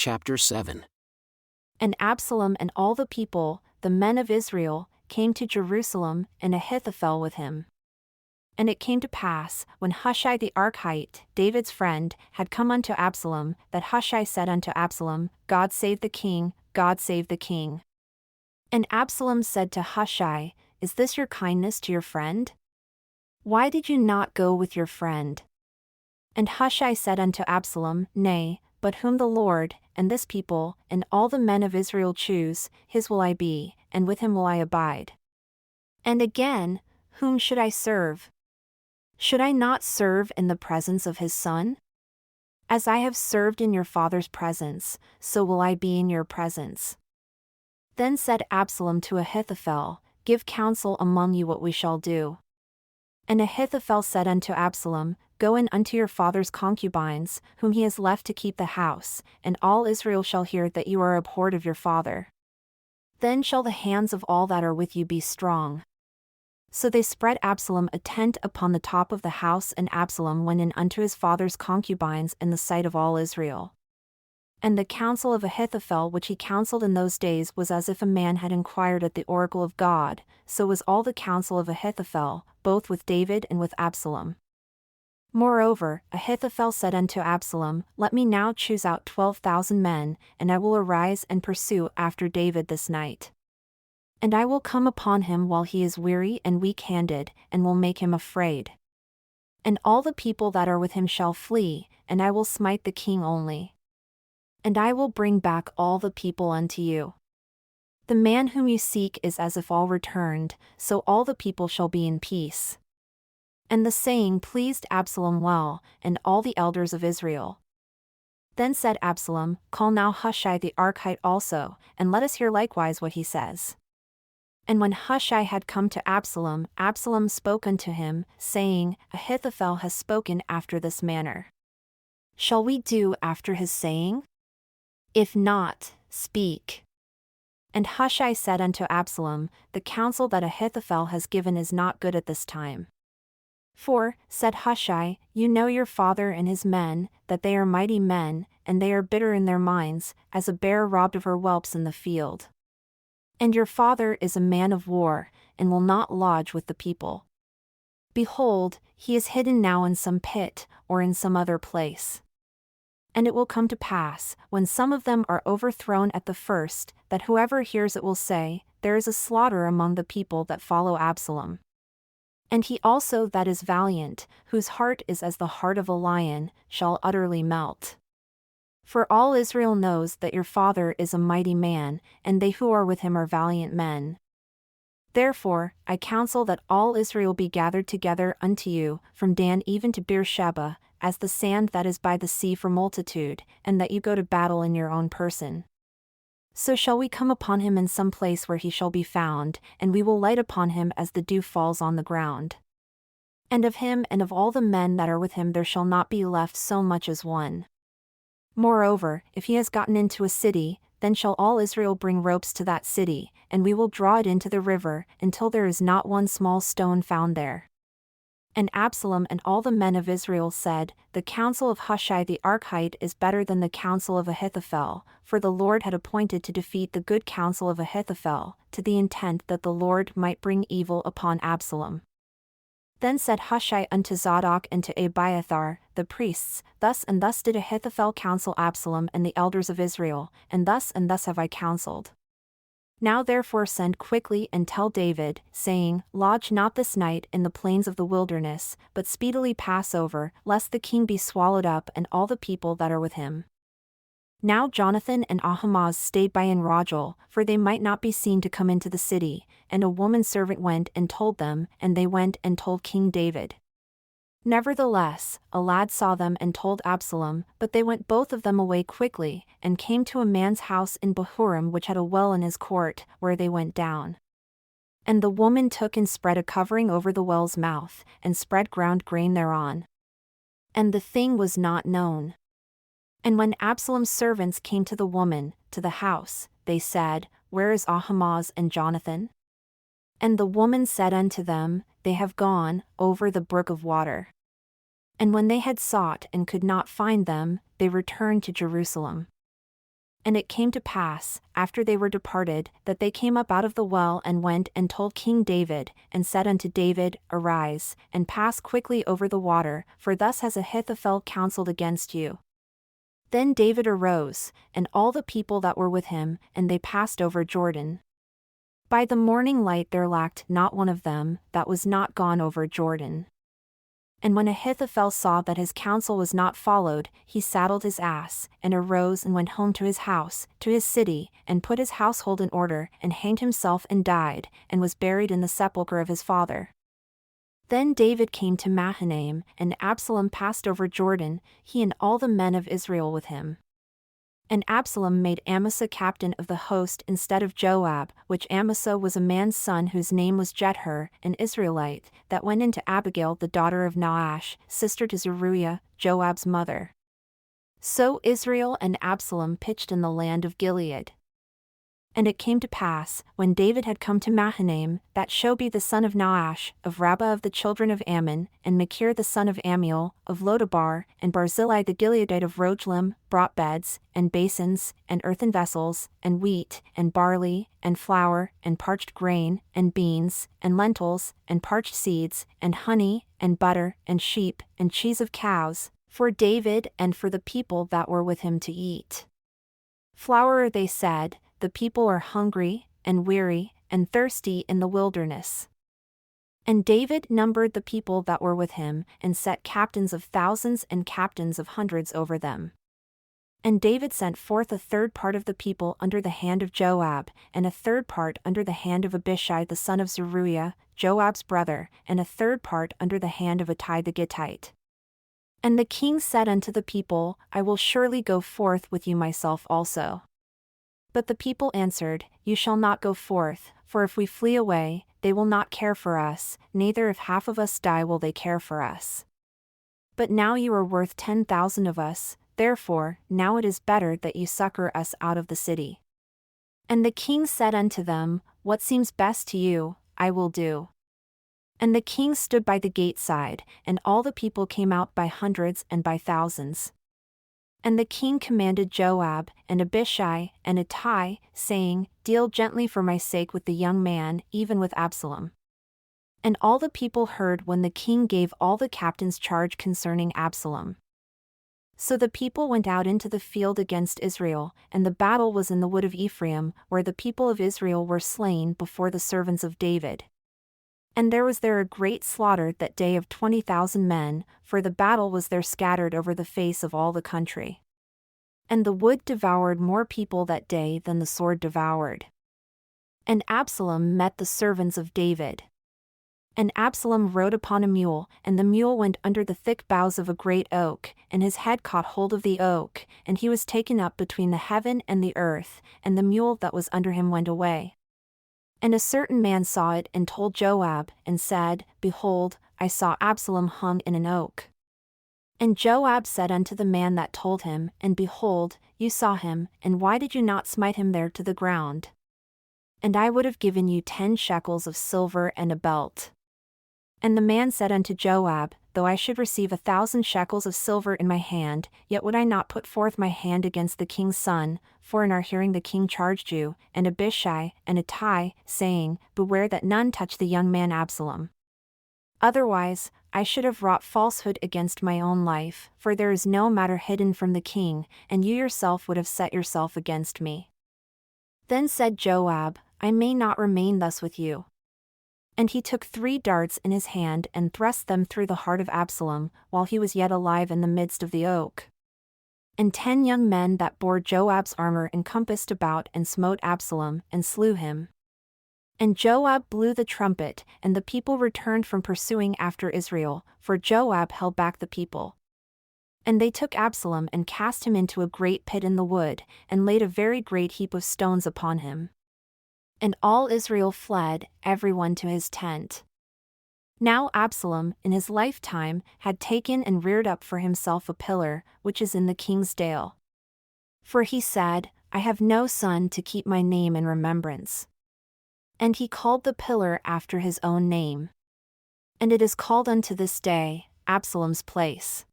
Chapter 7. And Absalom and all the people, the men of Israel, came to Jerusalem, and Ahithophel with him. And it came to pass, when Hushai the Archite, David's friend, had come unto Absalom, that Hushai said unto Absalom, God save the king, God save the king. And Absalom said to Hushai, Is this your kindness to your friend? Why did you not go with your friend? And Hushai said unto Absalom, Nay, but whom the Lord, and this people, and all the men of Israel choose, his will I be, and with him will I abide. And again, whom should I serve? Should I not serve in the presence of his son? As I have served in your father's presence, so will I be in your presence. Then said Absalom to Ahithophel, Give counsel among you what we shall do. And Ahithophel said unto Absalom, Go in unto your father's concubines, whom he has left to keep the house, and all Israel shall hear that you are abhorred of your father. Then shall the hands of all that are with you be strong. So they spread Absalom a tent upon the top of the house, and Absalom went in unto his father's concubines in the sight of all Israel. And the counsel of Ahithophel which he counseled in those days was as if a man had inquired at the oracle of God, so was all the counsel of Ahithophel, both with David and with Absalom. Moreover, Ahithophel said unto Absalom, Let me now choose out 12,000 men, and I will arise and pursue after David this night. And I will come upon him while he is weary and weak-handed, and will make him afraid. And all the people that are with him shall flee, and I will smite the king only. And I will bring back all the people unto you. The man whom you seek is as if all returned, so all the people shall be in peace. And the saying pleased Absalom well, and all the elders of Israel. Then said Absalom, Call now Hushai the Archite also, and let us hear likewise what he says. And when Hushai had come to Absalom, Absalom spoke unto him, saying, Ahithophel has spoken after this manner. Shall we do after his saying? If not, speak. And Hushai said unto Absalom, The counsel that Ahithophel has given is not good at this time. For, said Hushai, you know your father and his men, that they are mighty men, and they are bitter in their minds, as a bear robbed of her whelps in the field. And your father is a man of war, and will not lodge with the people. Behold, he is hidden now in some pit, or in some other place. And it will come to pass, when some of them are overthrown at the first, that whoever hears it will say, There is a slaughter among the people that follow Absalom. And he also that is valiant, whose heart is as the heart of a lion, shall utterly melt. For all Israel knows that your father is a mighty man, and they who are with him are valiant men. Therefore, I counsel that all Israel be gathered together unto you, from Dan even to Beersheba, as the sand that is by the sea for multitude, and that you go to battle in your own person. So shall we come upon him in some place where he shall be found, and we will light upon him as the dew falls on the ground. And of him and of all the men that are with him there shall not be left so much as one. Moreover, if he has gotten into a city, then shall all Israel bring ropes to that city, and we will draw it into the river, until there is not one small stone found there. And Absalom and all the men of Israel said, The counsel of Hushai the Archite is better than the counsel of Ahithophel, for the Lord had appointed to defeat the good counsel of Ahithophel, to the intent that the Lord might bring evil upon Absalom. Then said Hushai unto Zadok and to Abiathar, the priests, Thus and thus did Ahithophel counsel Absalom and the elders of Israel, and thus have I counseled. Now therefore send quickly and tell David, saying, Lodge not this night in the plains of the wilderness, but speedily pass over, lest the king be swallowed up and all the people that are with him. Now Jonathan and Ahimaaz stayed by in Rogel, for they might not be seen to come into the city, and a woman servant went and told them, and they went and told King David. Nevertheless, a lad saw them and told Absalom, but they went both of them away quickly, and came to a man's house in Bahurim which had a well in his court, where they went down. And the woman took and spread a covering over the well's mouth, and spread ground grain thereon. And the thing was not known. And when Absalom's servants came to the woman, to the house, they said, Where is Ahimaaz and Jonathan? And the woman said unto them, They have gone over the brook of water. And when they had sought and could not find them, they returned to Jerusalem. And it came to pass, after they were departed, that they came up out of the well and went and told King David, and said unto David, Arise, and pass quickly over the water, for thus has Ahithophel counseled against you. Then David arose, and all the people that were with him, and they passed over Jordan. By the morning light there lacked not one of them that was not gone over Jordan. And when Ahithophel saw that his counsel was not followed, he saddled his ass, and arose and went home to his house, to his city, and put his household in order, and hanged himself and died, and was buried in the sepulchre of his father. Then David came to Mahanaim, and Absalom passed over Jordan, he and all the men of Israel with him. And Absalom made Amasa captain of the host instead of Joab, which Amasa was a man's son whose name was Jether, an Israelite, that went into Abigail the daughter of Nahash, sister to Zeruiah, Joab's mother. So Israel and Absalom pitched in the land of Gilead. And it came to pass, when David had come to Mahanaim, that Shobi the son of Nahash, of Rabbah of the children of Ammon, and Machir the son of Ammiel, of Lodabar, and Barzillai the Gileadite of Rogelim, brought beds, and basins, and earthen vessels, and wheat, and barley, and flour, and parched grain, and beans, and lentils, and parched seeds, and honey, and butter, and sheep, and cheese of cows, for David and for the people that were with him to eat. Flour, they said, the people are hungry, and weary, and thirsty in the wilderness. And David numbered the people that were with him, and set captains of thousands and captains of hundreds over them. And David sent forth a third part of the people under the hand of Joab, and a third part under the hand of Abishai the son of Zeruiah, Joab's brother, and a third part under the hand of Ittai the Gittite. And the king said unto the people, I will surely go forth with you myself also. But the people answered, You shall not go forth, for if we flee away, they will not care for us, neither if half of us die will they care for us. But now you are worth 10,000 of us, therefore, now it is better that you succor us out of the city. And the king said unto them, What seems best to you, I will do. And the king stood by the gate side, and all the people came out by hundreds and by thousands. And the king commanded Joab, and Abishai, and Ittai, saying, Deal gently for my sake with the young man, even with Absalom. And all the people heard when the king gave all the captains charge concerning Absalom. So the people went out into the field against Israel, and the battle was in the wood of Ephraim, where the people of Israel were slain before the servants of David. And there was there a great slaughter that day of 20,000 men, for the battle was there scattered over the face of all the country. And the wood devoured more people that day than the sword devoured. And Absalom met the servants of David. And Absalom rode upon a mule, and the mule went under the thick boughs of a great oak, and his head caught hold of the oak, and he was taken up between the heaven and the earth, and the mule that was under him went away. And a certain man saw it and told Joab, and said, Behold, I saw Absalom hung in an oak. And Joab said unto the man that told him, And behold, you saw him, and why did you not smite him there to the ground? And I would have given you 10 shekels of silver and a belt. And the man said unto Joab, Though I should receive 1,000 shekels of silver in my hand, yet would I not put forth my hand against the king's son, for in our hearing the king charged you, and Abishai, and Ittai, saying, Beware that none touch the young man Absalom. Otherwise, I should have wrought falsehood against my own life, for there is no matter hidden from the king, and you yourself would have set yourself against me. Then said Joab, I may not remain thus with you. And he took 3 darts in his hand and thrust them through the heart of Absalom, while he was yet alive in the midst of the oak. And 10 young men that bore Joab's armor encompassed about and smote Absalom, and slew him. And Joab blew the trumpet, and the people returned from pursuing after Israel, for Joab held back the people. And they took Absalom and cast him into a great pit in the wood, and laid a very great heap of stones upon him. And all Israel fled, every one to his tent. Now Absalom, in his lifetime, had taken and reared up for himself a pillar, which is in the king's dale. For he said, I have no son to keep my name in remembrance. And he called the pillar after his own name. And it is called unto this day, Absalom's place.